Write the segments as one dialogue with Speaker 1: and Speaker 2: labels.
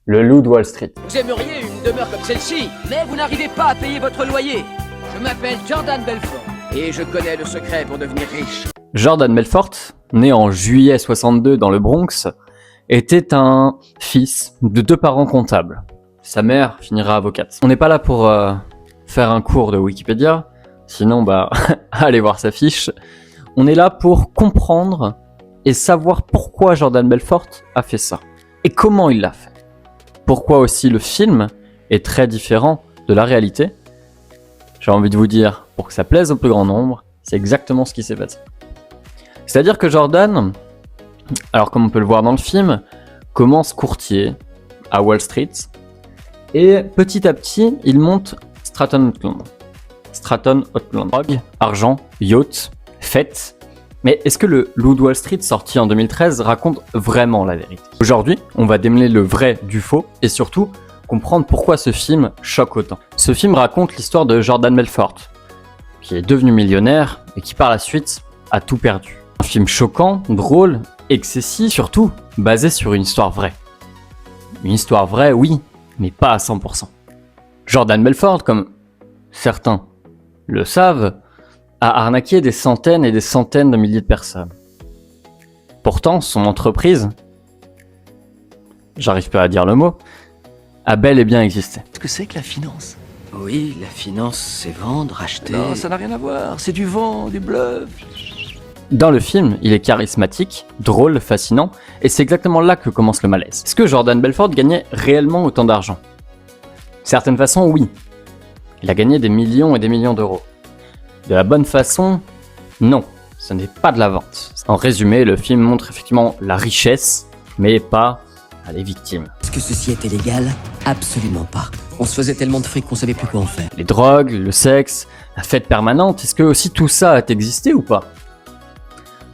Speaker 1: Le loup de Wall Street.
Speaker 2: Vous aimeriez une demeure comme celle-ci, mais vous n'arrivez pas à payer votre loyer. Je m'appelle Jordan Belfort et je connais le secret pour devenir riche.
Speaker 1: Jordan Belfort, né en juillet 62 dans le Bronx, était un fils de 2 parents comptables. Sa mère finira avocate. On n'est pas là pour faire un cours de Wikipédia, sinon allez voir sa fiche. On est là pour comprendre et savoir pourquoi Jordan Belfort a fait ça et comment il l'a fait. Pourquoi aussi le film est très différent de la réalité. J'ai envie de vous dire, pour que ça plaise au plus grand nombre, c'est exactement ce qui s'est passé. C'est-à-dire que Jordan, alors comme on peut le voir dans le film, commence courtier à Wall Street et petit à petit, il monte Stratton Oakland. Drogue, argent, yacht, fête. Mais est-ce que le loup de Wall Street sorti en 2013 raconte vraiment la vérité? Aujourd'hui, on va démêler le vrai du faux et surtout comprendre pourquoi ce film choque autant. Ce film raconte l'histoire de Jordan Belfort, qui est devenu millionnaire et qui par la suite a tout perdu. Un film choquant, drôle, excessif, surtout basé sur une histoire vraie. Une histoire vraie, oui, mais pas à 100%. Jordan Belfort, comme certains le savent, a arnaqué des centaines et des centaines de milliers de personnes. Pourtant, son entreprise, j'arrive pas à dire le mot, a bel et bien existé.
Speaker 3: Qu'est-ce que c'est que la finance?
Speaker 2: Oui, la finance, c'est vendre, acheter...
Speaker 3: Non, ça n'a rien à voir. C'est du vent, du bluff.
Speaker 1: Dans le film, il est charismatique, drôle, fascinant, et c'est exactement là que commence le malaise. Est-ce que Jordan Belfort gagnait réellement autant d'argent? De certaine façon, oui. Il a gagné des millions et des millions d'euros. De la bonne façon, non. Ce n'est pas de la vente. En résumé, le film montre effectivement la richesse, mais pas les victimes.
Speaker 4: Est-ce que ceci était légal? Absolument pas. On se faisait tellement de fric qu'on savait plus quoi en faire.
Speaker 1: Les drogues, le sexe, la fête permanente, est-ce que aussi tout ça a existé ou pas?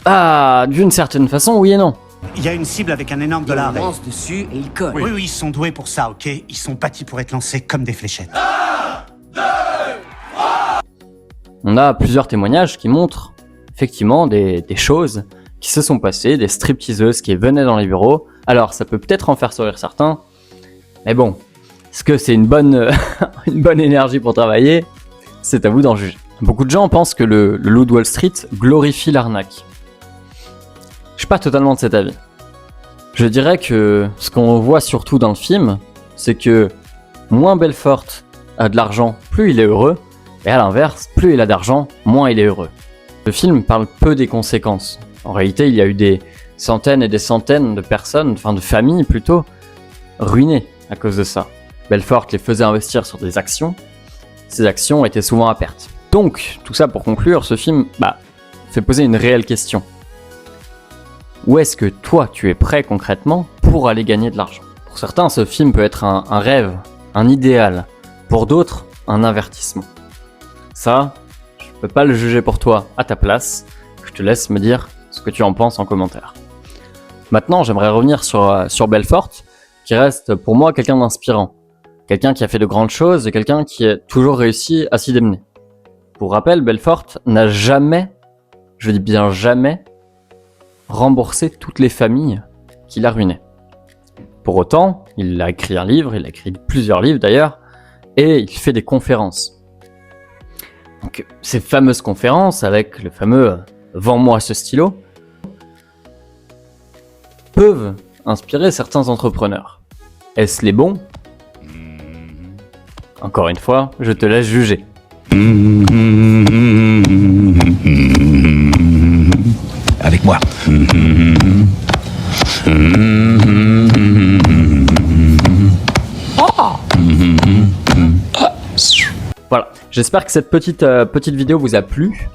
Speaker 1: Ah, d'une certaine façon, oui et non.
Speaker 5: Il y a une cible avec un énorme dollar.
Speaker 2: Il lance dessus et il colle.
Speaker 5: Oui, ils sont doués pour ça, ok? Ils sont bâtis pour être lancés comme des fléchettes.
Speaker 1: On a plusieurs témoignages qui montrent effectivement des choses qui se sont passées, des stripteaseuses qui venaient dans les bureaux. Alors, ça peut peut-être en faire sourire certains, mais bon, est-ce que c'est une bonne énergie pour travailler? C'est à vous d'en juger. Beaucoup de gens pensent que le loup de Wall Street glorifie l'arnaque. Je suis pas totalement de cet avis. Je dirais que ce qu'on voit surtout dans le film, c'est que moins Belfort a de l'argent, plus il est heureux, et à l'inverse, plus il a d'argent, moins il est heureux. Le film parle peu des conséquences. En réalité, il y a eu des centaines et des centaines de personnes, enfin de familles plutôt, ruinées à cause de ça. Belfort les faisait investir sur des actions. Ces actions étaient souvent à perte. Donc, tout ça pour conclure, ce film fait poser une réelle question. Où est-ce que toi, tu es prêt concrètement pour aller gagner de l'argent? Pour certains, ce film peut être un rêve, un idéal. Pour d'autres, un avertissement. Ça, je peux pas le juger pour toi à ta place. Je te laisse me dire ce que tu en penses en commentaire. Maintenant, j'aimerais revenir sur Belfort, qui reste pour moi quelqu'un d'inspirant. Quelqu'un qui a fait de grandes choses et quelqu'un qui a toujours réussi à s'y démener. Pour rappel, Belfort n'a jamais, je dis bien jamais, remboursé toutes les familles qu'il a ruinées. Pour autant, il a écrit un livre, il a écrit plusieurs livres d'ailleurs, et il fait des conférences. Donc, ces fameuses conférences avec le fameux « Vends-moi ce stylo » peuvent inspirer certains entrepreneurs. Est-ce les bons? Encore une fois, je te laisse juger.
Speaker 3: Avec moi.
Speaker 1: Voilà, j'espère que cette petite vidéo vous a plu,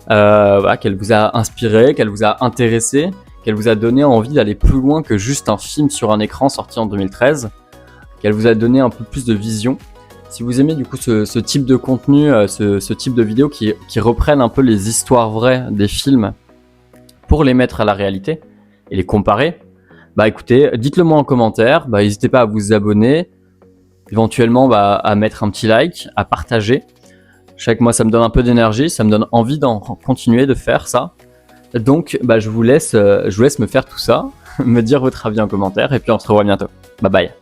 Speaker 1: qu'elle vous a inspiré, qu'elle vous a intéressé, qu'elle vous a donné envie d'aller plus loin que juste un film sur un écran sorti en 2013, qu'elle vous a donné un peu plus de vision. Si vous aimez du coup ce type de contenu, ce type de vidéos qui reprennent un peu les histoires vraies des films pour les mettre à la réalité et les comparer, écoutez, dites-le moi en commentaire, n'hésitez pas à vous abonner, éventuellement à mettre un petit like, à partager. Je sais que moi ça me donne un peu d'énergie, ça me donne envie d'en continuer de faire ça. Donc je vous laisse me faire tout ça, me dire votre avis en commentaire et puis on se revoit bientôt. Bye bye.